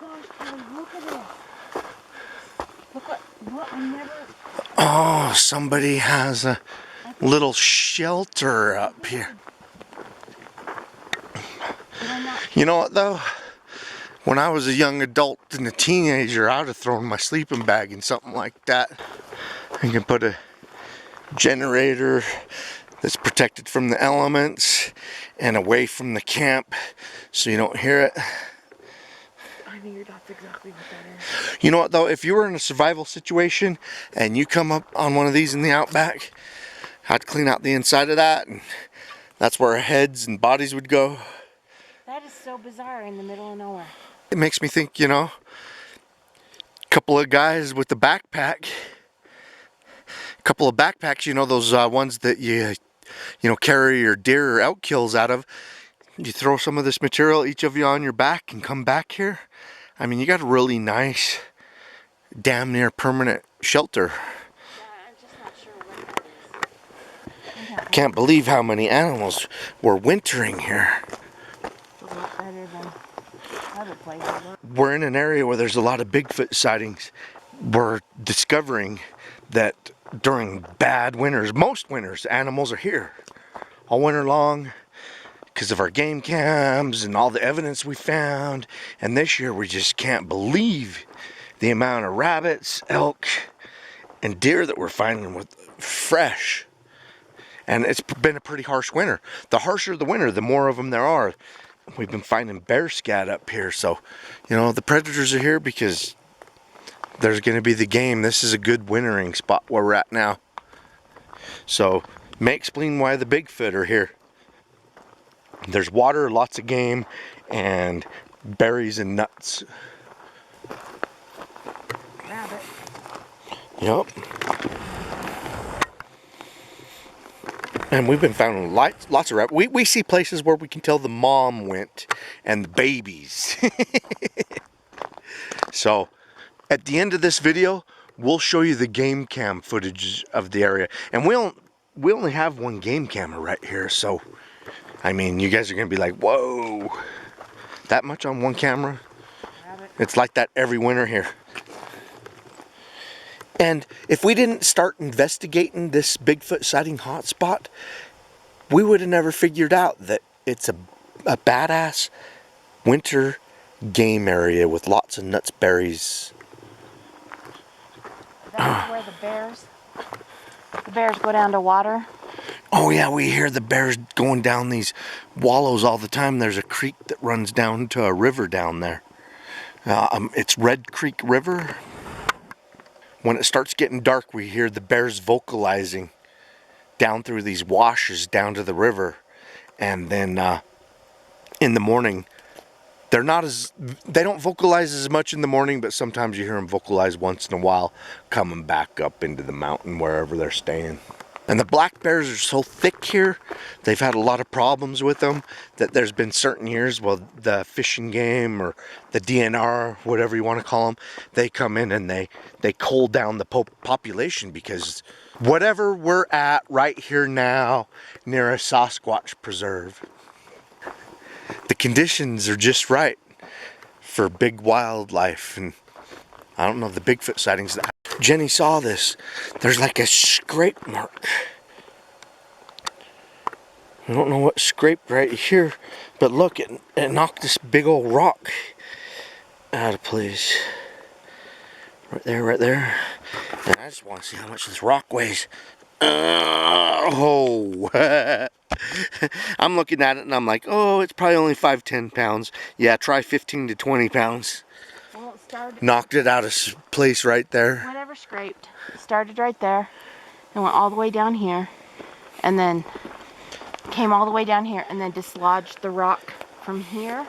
gosh, Kelly, look at this. Look, I never... Oh, somebody has a little shelter up here. You know what though? When I was a young adult and a teenager, I would have thrown my sleeping bag in something like that. You can put a generator that's protected from the elements and away from the camp so you don't hear it. I mean, that's exactly what that is. You know what though, if you were in a survival situation and you come up on one of these in the outback, I'd clean out the inside of that, and that's where our heads and bodies would go. That is so bizarre in the middle of nowhere. It makes me think, you know, a couple of guys with a backpack, you know, those ones that you carry your deer or elk kills out of. You throw some of this material, each of you, on your back and come back here. I mean, you got a really nice, damn near permanent shelter. Yeah, I'm just not sure what that is. Can't believe how many animals were wintering here. It's a lot better than other places. We're in an area where there's a lot of Bigfoot sightings. We're discovering that during bad winters, most winters, animals are here all winter long because of our game cams and all the evidence we found. And this year we just can't believe the amount of rabbits, elk, and deer that we're finding with fresh. And it's been a pretty harsh winter. The harsher the winter, the more of them there are. We've been finding bear scat up here, so you know the predators are here because there's going to be the game. This is a good wintering spot where we're at now. So may explain why the Bigfoot are here. There's water, lots of game, and berries and nuts. Rabbit. Yep. And we've been finding lots of rabbits. We see places where we can tell the mom went and the babies. So at the end of this video, we'll show you the game cam footage of the area. And we only have one game camera right here, so I mean, you guys are gonna be like, whoa, that much on one camera? Rabbit. It's like that every winter here. And if we didn't start investigating this Bigfoot sighting hotspot, we would have never figured out that it's a badass winter game area with lots of nuts, berries. That's where the bears go down to water. Oh yeah, we hear the bears going down these wallows all the time. There's a creek that runs down to a river down there. It's Red Creek River. When it starts getting dark, we hear the bears vocalizing down through these washes down to the river. And then in the morning, they don't vocalize as much in the morning, but sometimes you hear them vocalize once in a while coming back up into the mountain wherever they're staying. And the black bears are so thick here, they've had a lot of problems with them, that there's been certain years, well, the fishing game or the DNR, whatever you want to call them, they come in and they cull down the population because whatever we're at right here now near a Sasquatch preserve, the conditions are just right for big wildlife. And I don't know, the Bigfoot sightings. Jenny saw this. There's like a scrape mark. I don't know what scraped right here, but look, it knocked this big old rock out of place. Right there, right there. And I just want to see how much this rock weighs. Oh! I'm looking at it and I'm like, oh, it's probably only 5-10 pounds. Yeah, try 15 to 20 pounds. Well, it started... Knocked it out of place right there. Whatever scraped. It started right there and went all the way down here. And then came all the way down here and then dislodged the rock from here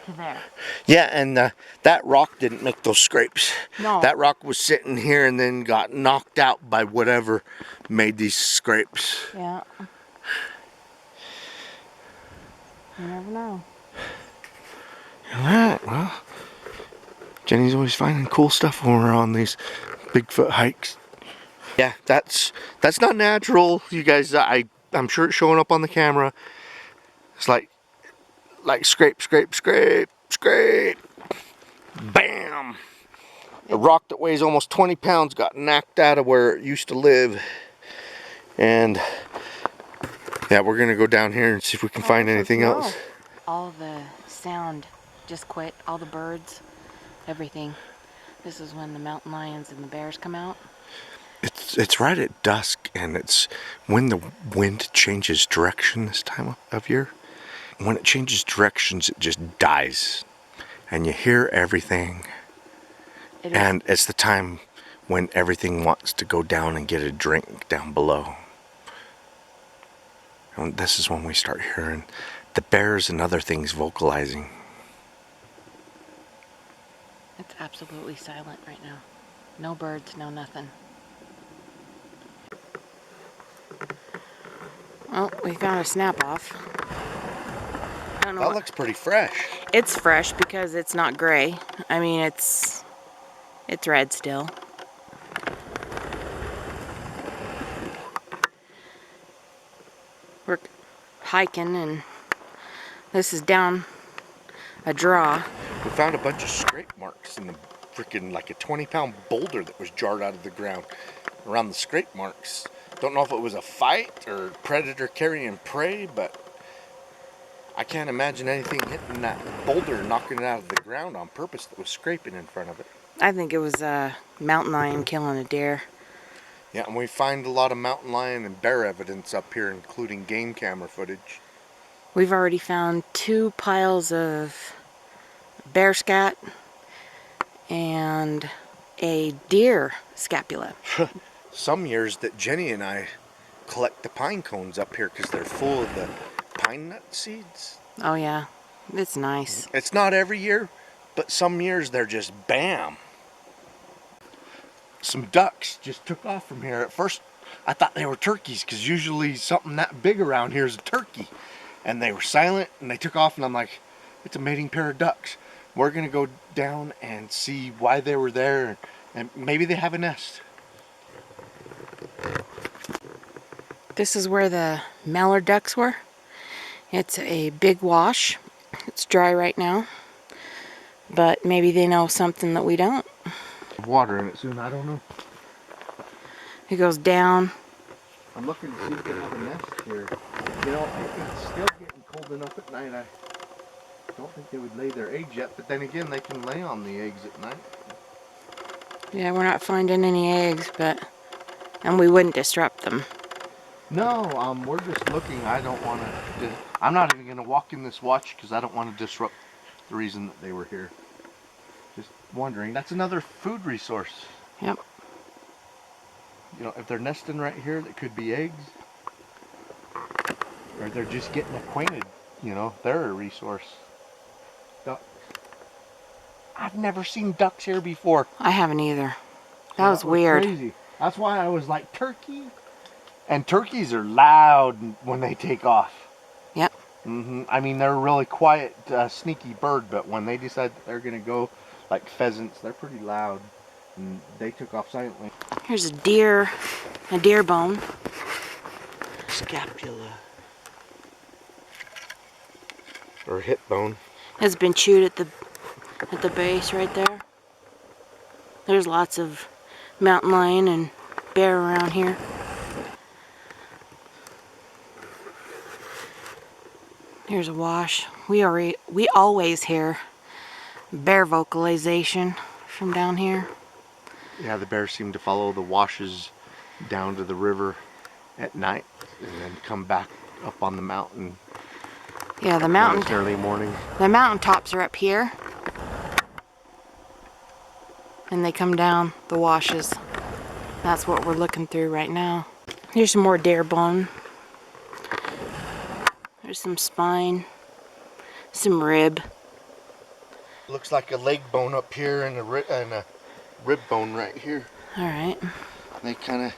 to there. Yeah, and that rock didn't make those scrapes. No. That rock was sitting here and then got knocked out by whatever made these scrapes. Yeah. You never know. Alright, well, Jenny's always finding cool stuff when we're on these Bigfoot hikes. Yeah, that's not natural, you guys. I'm sure it's showing up on the camera. It's like scrape, scrape, scrape, scrape. A rock that weighs almost 20 pounds got knocked out of where it used to live. And yeah, we're gonna go down here and see if we can find anything else. All the sound just quit. All the birds, everything. This is when the mountain lions and the bears come out. It's right at dusk, and it's when the wind changes direction this time of year. When it changes directions, it just dies, and you hear everything. And it's the time when everything wants to go down and get a drink down below. And this is when we start hearing the bears and other things vocalizing. It's absolutely silent right now. No birds, no nothing. Well, we found a snap off. I don't know. That looks pretty fresh. It's fresh because it's not gray. I mean, it's red still. We're hiking, and this is down a draw. We found a bunch of scrape marks in the freaking, like a 20-pound boulder that was jarred out of the ground around the scrape marks. Don't know if it was a fight or predator carrying prey, but I can't imagine anything hitting that boulder and knocking it out of the ground on purpose that was scraping in front of it. I think it was a mountain lion killing a deer. Yeah, and we find a lot of mountain lion and bear evidence up here, including game camera footage. We've already found 2 piles of bear scat and a deer scapula. Some years that Jenny and I collect the pine cones up here because they're full of the pine nut seeds. Oh yeah, it's nice. It's not every year, but some years they're just bam. Some ducks just took off from here. At first I thought they were turkeys because usually something that big around here is a turkey. And they were silent and they took off, and I'm like, it's a mating pair of ducks. We're gonna go down and see why they were there, and maybe they have a nest. This is where the mallard ducks were. It's a big wash. It's dry right now, but maybe they know something that we don't. Water in it soon, I don't know. It goes down. I'm looking to see if they have a nest here. You know, it's still getting cold enough at night. I don't think they would lay their eggs yet, but then again, they can lay on the eggs at night. Yeah, we're not finding any eggs, and we wouldn't disrupt them. No, we're just looking. I don't want to. I'm not even going to walk in this watch because I don't want to disrupt the reason that they were here. Just wondering. That's another food resource. Yep. You know, if they're nesting right here, that could be eggs. Or they're just getting acquainted. You know, they're a resource. Ducks. I've never seen ducks here before. I haven't either. That was weird. Crazy. That's why I was like, turkey? And turkeys are loud when they take off. Yep. I mean, they're a really quiet, sneaky bird, but when they decide that they're going to go, like pheasants, they're pretty loud. And they took off silently. Here's a deer bone. Scapula. Or hip bone. Has been chewed at the base right there. There's lots of mountain lion and bear around here. Here's a wash. We always hear bear vocalization from down here. Yeah, the bears seem to follow the washes down to the river at night and then come back up on the mountain. Yeah, the mountain. Early morning. The mountain tops are up here, and they come down the washes. That's what we're looking through right now. Here's some more deer bone. There's some spine, some rib. Looks like a leg bone up here and a rib bone right here. All right. They kind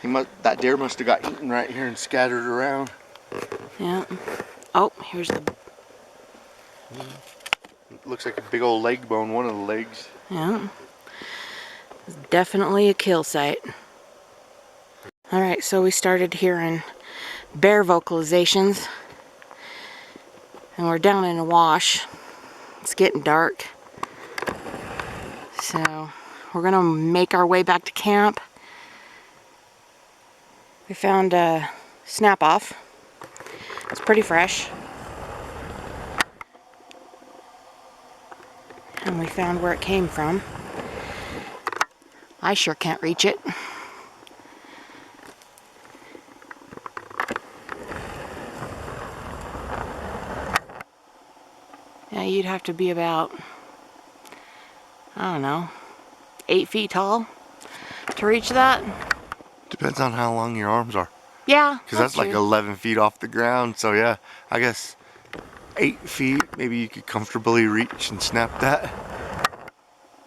of, that deer must have got eaten right here and scattered around. Yeah. Oh, here's the. Looks like a big old leg bone, one of the legs. Yeah. It's definitely a kill site. All right, so we started hearing bear vocalizations, and we're down in a wash. It's getting dark, so we're gonna make our way back to camp. We found a snap off. It's pretty fresh. And we found where it came from. I sure can't reach it. Yeah, you'd have to be about, I don't know, 8 feet tall to reach that. Depends on how long your arms are. Yeah, Because that's like true. 11 feet off the ground. So yeah, I guess 8 feet, maybe you could comfortably reach and snap that.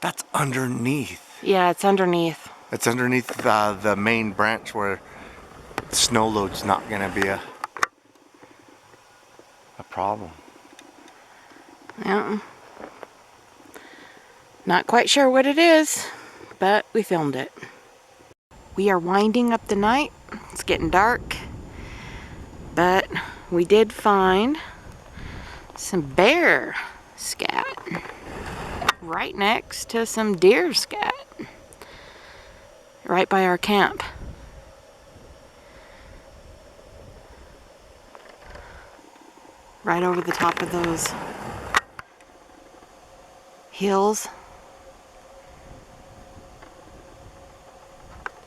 That's underneath. Yeah, it's underneath. It's underneath the main branch where the snow load's not gonna be a problem. Yeah. Not quite sure what it is, but we filmed it. We are winding up the night. It's getting dark, but we did find some bear scat right next to some deer scat right by our camp. Right over the top of those hills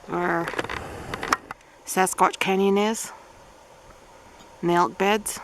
where Sasquatch Canyon is, and the elk beds.